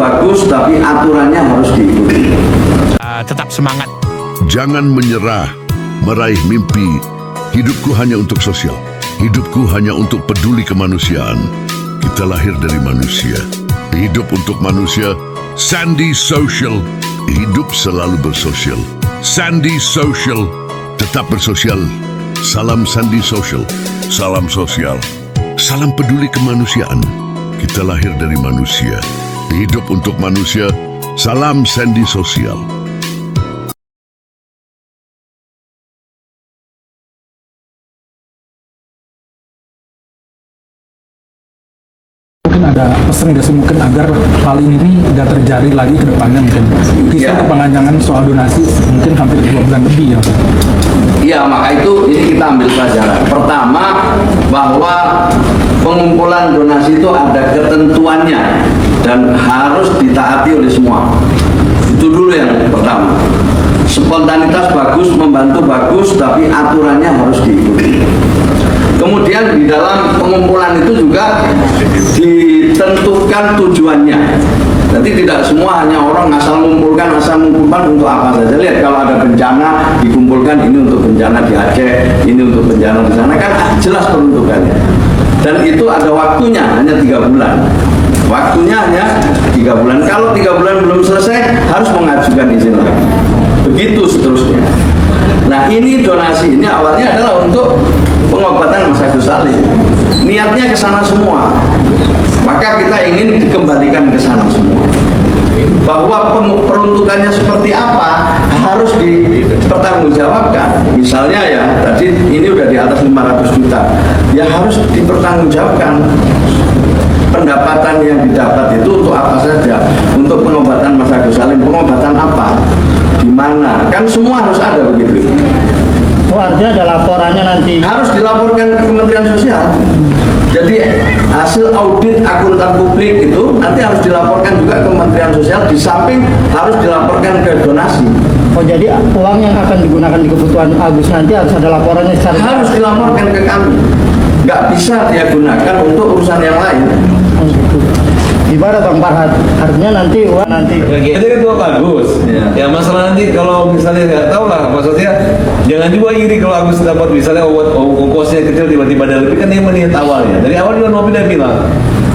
bagus, tapi aturannya harus diikuti. Tetap semangat. Jangan menyerah, meraih mimpi. Hidupku hanya untuk sosial. Hidupku hanya untuk peduli kemanusiaan. Kita lahir dari manusia. Hidup untuk manusia. Sandi Social. Hidup selalu bersosial. Sandi Social. Tetap bersosial. Salam Sandi Social. Salam sosial. Salam peduli kemanusiaan. Kita lahir dari manusia. Hidup untuk manusia. Salam Sandi Social. Mungkin ada pesan nggak sih mungkin agar hal ini tidak terjadi lagi ke depannya mungkin. Kisah kepanjangan soal donasi mungkin hampir 2 bulan lebih ya. Iya, maka itu ini kita ambil pelajaran. Pertama, bahwa pengumpulan donasi itu ada ketentuannya dan harus ditaati oleh semua. Itu dulu yang pertama. Spontanitas bagus, membantu bagus, tapi aturannya harus diikuti. Kemudian di dalam pengumpulan itu juga ditentukan tujuannya. Jadi tidak semua hanya orang asal mengumpulkan untuk apa saja. Lihat kalau ada bencana dikumpulkan, ini untuk bencana di Aceh, ini untuk bencana di sana, kan jelas peruntukannya. Dan itu ada waktunya, hanya 3 bulan. Waktunya hanya 3 bulan. Kalau 3 bulan belum selesai, harus mengajukan izin lagi. Begitu seterusnya. Nah, ini donasi ini awalnya adalah untuk pengobatan Mas Agus Salim. Niatnya ke sana semua. Maka kita ingin dikembalikan ke sana semua. Bahwa peruntukannya seperti apa harus dipertanggungjawabkan. Misalnya ya, tadi ini udah di atas 500 juta. Ya harus dipertanggungjawabkan. Pendapatan yang didapat itu untuk apa saja? Untuk pengobatan Mas Agus Salim, pengobatan apa? Di mana? Kan semua harus ada begitu. Oh, artinya ada laporannya nanti? Harus dilaporkan ke Kementerian Sosial. Jadi hasil audit akuntan publik itu nanti harus dilaporkan juga ke Kementerian Sosial, di samping harus dilaporkan ke donasi. Oh, jadi uang yang akan digunakan di kebutuhan Agus nanti harus ada laporannya secara... Harus dilaporkan ke kami. Nggak bisa dia gunakan untuk urusan yang lain. Gimana Bang Farhad? Artinya nanti uang nanti. Jadi kan itu bagus. Ya masalah nanti kalau misalnya nggak tahu lah, maksudnya jangan juga iri kalau Agus dapat misalnya ongkosnya kecil tiba-tiba ada lebih, kan dia meniat awalnya. Dari awal juga Novi udah bilang,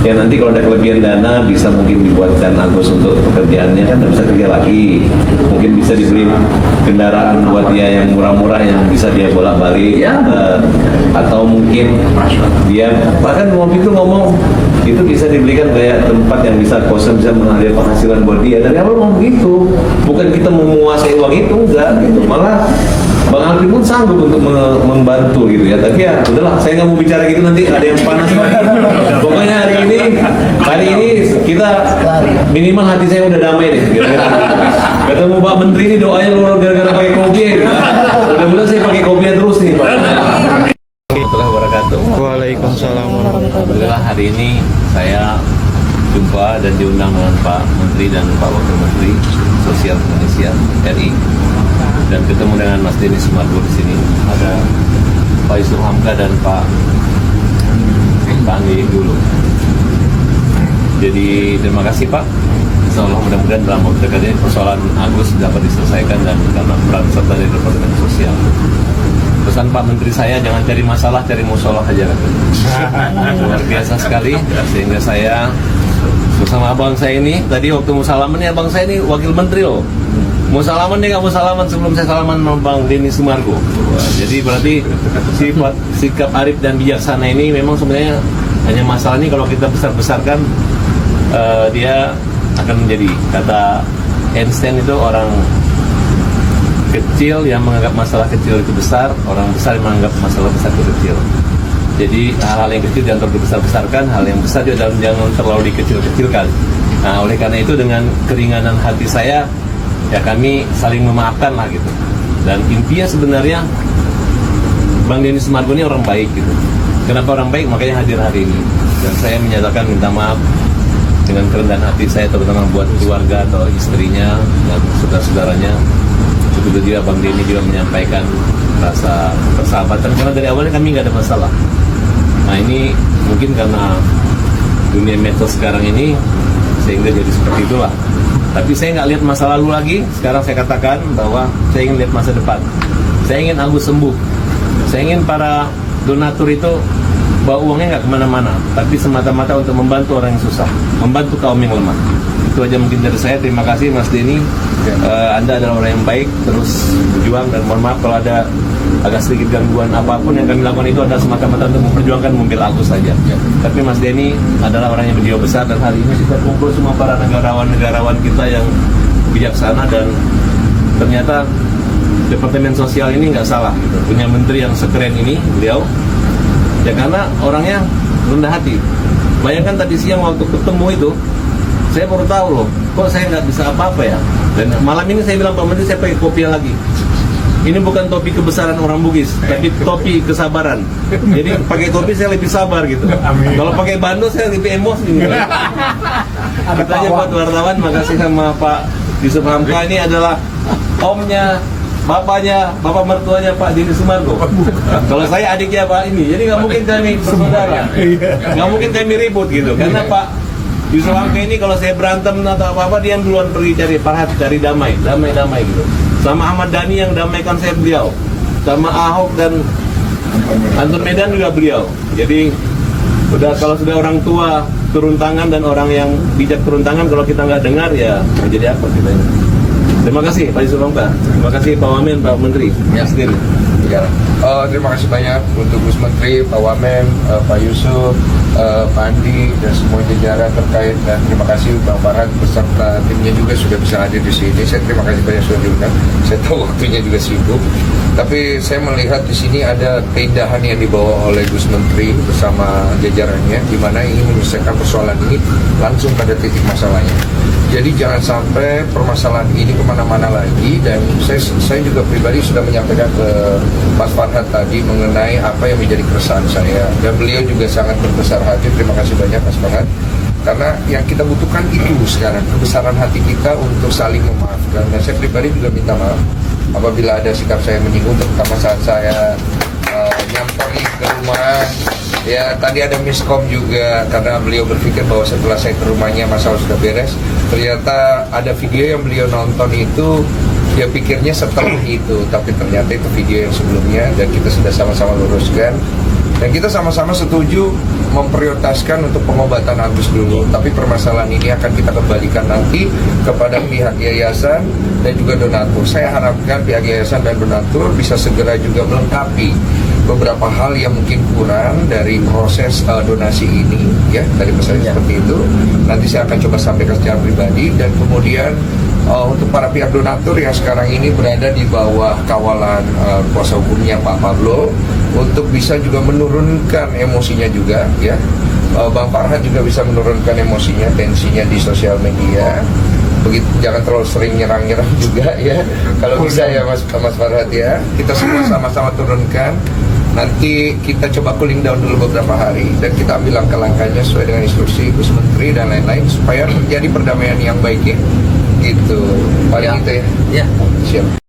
ya nanti kalau ada kelebihan dana bisa mungkin dibuatkan Agus untuk pekerjaannya, kan bisa kerja lagi. Mungkin bisa dibeli kendaraan buat dia yang murah-murah yang bisa dia bolak-balik. Ya. Atau mungkin dia bahkan Novi itu ngomong itu bisa dibelikan kayak tempat yang bisa kosan, bisa mengalir penghasilan buat dia. Dari awal ngomong gitu, bukan kita menguasai uang itu, enggak gitu. Malah Bang Alfi pun sanggup untuk membantu gitu ya. Tapi ya udahlah, saya nggak mau bicara gitu, nanti ada yang panas lagi. Pokoknya hari ini kita minimal hati saya udah damai deh. Gitu. Ketemu Pak Menteri ini doanya luar gara-gara pakai kopiah. Gitu. Mudah-mudahan saya pakai kopiah terus nih Pak. Waalaikumsalam. Alhamdulillah hari ini saya jumpa dan diundang dengan Pak Menteri dan Pak Wakil Menteri Sosial Indonesia RI, dan ketemu dengan Mas Denny Sumargo di sini. Ada Pak Yusuf Hamka dan Pak Andi dulu. Jadi terima kasih Pak. Insya Allah mudah-mudahan dalam waktu dekat ini persoalan Agus dapat diselesaikan dan karena peran serta dari Departemen Sosial. Pesan Pak Menteri saya, jangan cari masalah, cari musolah aja. Luar biasa sekali, sehingga saya bersama abang saya ini, tadi waktu mau salaman ya abang saya ini wakil menteri loh. Mau salaman dia nggak mau salaman sebelum saya salaman sama Bang Denny Sumargo. Jadi berarti sikap arif dan bijaksana ini memang sebenarnya hanya masalah ini kalau kita besar-besarkan dia akan menjadi, kata Einstein itu, orang kecil yang menganggap masalah kecil itu besar, orang besar yang menganggap masalah besar itu kecil. Jadi hal-hal yang kecil jangan terlalu dibesar-besarkan, hal yang besar juga jangan terlalu dikecil-kecilkan. Nah, oleh karena itu dengan keringanan hati saya, ya kami saling memaafkan lah gitu. Dan intinya sebenarnya Bang Denny Sumargo ini orang baik gitu. Kenapa orang baik? Makanya hadir hari ini. Dan saya menyatakan minta maaf dengan kerendahan hati saya, terutama buat keluarga atau istrinya dan saudara-saudaranya. Begitu juga Bang Denny juga menyampaikan rasa persahabatan, karena dari awalnya kami nggak ada masalah. Nah ini mungkin karena dunia medsos sekarang ini sehingga jadi seperti itulah. Tapi saya nggak lihat masa lalu lagi. Sekarang saya katakan bahwa saya ingin lihat masa depan. Saya ingin Agus sembuh. Saya ingin para donatur itu bawa uangnya nggak kemana-mana, tapi semata-mata untuk membantu orang yang susah, membantu kaum yang lemah. Itu aja mungkin dari saya. Terima kasih Mas Denny. Anda adalah orang yang baik, terus berjuang, dan mohon maaf kalau ada agak sedikit gangguan apapun yang kami lakukan itu adalah semata-mata untuk memperjuangkan mobil Agus saja. Tapi Mas Denny adalah orang yang beliau besar, dan hari ini kita kumpul semua para negarawan kita yang bijaksana, dan ternyata Departemen Sosial ini nggak salah gitu. Punya menteri yang sekeren ini beliau, ya karena orangnya rendah hati. Bayangkan tadi siang waktu ketemu itu, saya baru tahu loh, kok saya nggak bisa apa-apa ya. Dan malam ini saya bilang Pak Menteri, saya pakai kopi lagi. Ini bukan topi kebesaran orang Bugis, tapi topi kesabaran. Jadi pakai topi saya lebih sabar gitu. Kalau pakai bando saya lebih emosi gitu. Kita aja buat wartawan, makasih sama Pak Yusuf Hamka. Ini adalah omnya, bapaknya, bapak mertuanya Pak Denny Sumargo. Kalau saya adiknya Pak ini, jadi nggak mungkin kami bersaudara, nggak mungkin kami ribut gitu. Karena Pak Yusuf Hamka ini kalau saya berantem atau apa-apa, dia yang duluan pergi cari Farhad, cari damai gitu. Sama Ahmad Dhani yang damaikan saya beliau, sama Ahok dan Anton Medan juga beliau. Jadi kalau sudah orang tua turun tangan dan orang yang bijak turun tangan, kalau kita nggak dengar ya menjadi apa kita ini. Terima kasih Pak Yusuf Hamka, terima kasih Pak Wamen, Pak Menteri. Ya, sendiri. Ya. Terima kasih banyak untuk Gus Menteri, Pak Wamen, Pak Yusuf, Pak Andi, dan semua jajaran terkait, dan terima kasih Bang Farhad beserta timnya juga sudah bisa hadir di sini. Saya terima kasih banyak sudah diundang. Saya tahu waktunya juga sibuk, tapi saya melihat di sini ada keindahan yang dibawa oleh Gus Menteri bersama jajarannya, di mana ingin menyelesaikan persoalan ini langsung pada titik masalahnya. Jadi jangan sampai permasalahan ini kemana-mana lagi, dan saya juga pribadi sudah menyampaikan ke Mas Farhad tadi mengenai apa yang menjadi keresahan saya, dan beliau juga sangat berbesar hati. Terima kasih banyak Mas Farhad, karena yang kita butuhkan itu sekarang kebesaran hati kita untuk saling memaafkan. Dan saya pribadi juga minta maaf apabila ada sikap saya menyinggung, terutama saat saya nyamperi ke rumah. Ya, tadi ada miskom juga karena beliau berpikir bahwa setelah saya ke rumahnya masalah sudah beres. Ternyata ada video yang beliau nonton itu, dia pikirnya setelah itu, tapi ternyata itu video yang sebelumnya, dan kita sudah sama-sama luruskan. Dan kita sama-sama setuju memprioritaskan untuk pengobatan Agus dulu, tapi permasalahan ini akan kita kembalikan nanti kepada pihak yayasan dan juga donatur. Saya harapkan pihak yayasan dan donatur bisa segera juga melengkapi beberapa hal yang mungkin kurang dari proses donasi ini, ya, dari pesan seperti itu. Nanti saya akan coba sampaikan secara pribadi, dan kemudian untuk para pihak donatur yang sekarang ini berada di bawah kawalan kuasa hukumnya Pak Pablo, untuk bisa juga menurunkan emosinya juga, ya. Bang Farhad juga bisa menurunkan emosinya, tensinya di sosial media. Begitu, jangan terlalu sering nyerang-nyerang juga, ya. Kalau bisa ya Mas Farhad, ya. Kita semua sama-sama turunkan. Nanti kita coba cooling down dulu beberapa hari, dan kita ambil langkah-langkahnya sesuai dengan instruksi Gus Menteri dan lain-lain, supaya terjadi perdamaian yang baik, ya. Gitu. Paling itu ya. Ya. Siap.